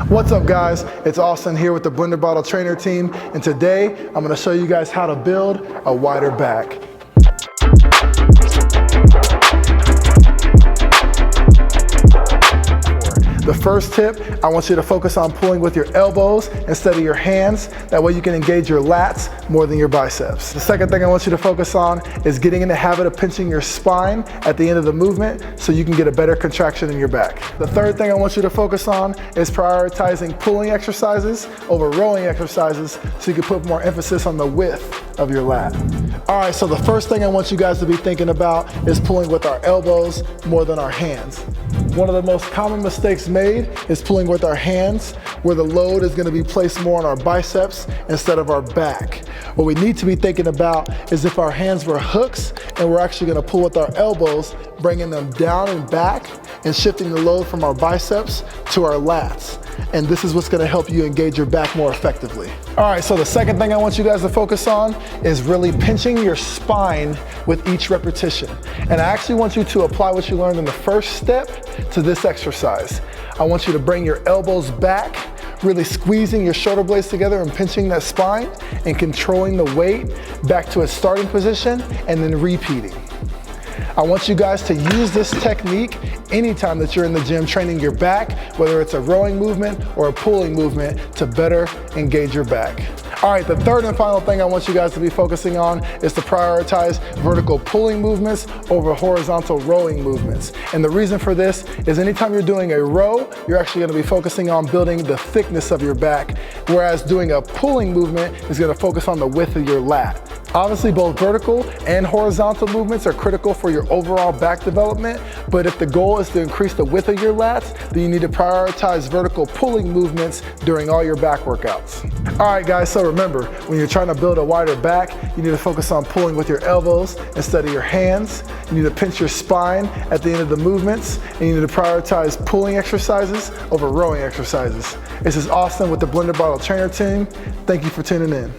What's up guys, it's Austin here with the BlenderBottle Trainer Team, and today I'm going to show you guys how to build a wider back. The first tip, I want you to focus on pulling with your elbows instead of your hands. That way you can engage your lats more than your biceps. The second thing I want you to focus on is getting in the habit of pinching your spine at the end of the movement so you can get a better contraction in your back. The third thing I want you to focus on is prioritizing pulling exercises over rowing exercises so you can put more emphasis on the width of your lat. All right, so the first thing I want you guys to be thinking about is pulling with our elbows more than our hands. One of the most common mistakes made is pulling with our hands, where the load is going to be placed more on our biceps instead of our back. What we need to be thinking about is if our hands were hooks and we're actually going to pull with our elbows, bringing them down and back and shifting the load from our biceps to our lats. And this is what's going to help you engage your back more effectively. All right, so the second thing I want you guys to focus on is really pinching your spine with each repetition. And I actually want you to apply what you learned in the first step to this exercise. I want you to bring your elbows back, really squeezing your shoulder blades together and pinching that spine and controlling the weight back to its starting position and then repeating. I want you guys to use this technique anytime that you're in the gym training your back, whether it's a rowing movement or a pulling movement, to better engage your back. All right, the third and final thing I want you guys to be focusing on is to prioritize vertical pulling movements over horizontal rowing movements. And the reason for this is anytime you're doing a row, you're actually going to be focusing on building the thickness of your back, whereas doing a pulling movement is going to focus on the width of your lat. Obviously, both vertical and horizontal movements are critical for your overall back development, but if the goal is to increase the width of your lats, then you need to prioritize vertical pulling movements during all your back workouts. All right guys, so remember, when you're trying to build a wider back, you need to focus on pulling with your elbows instead of your hands. You need to pinch your spine at the end of the movements, and you need to prioritize pulling exercises over rowing exercises. This is Austin with the BlenderBottle Trainer Team. Thank you for tuning in.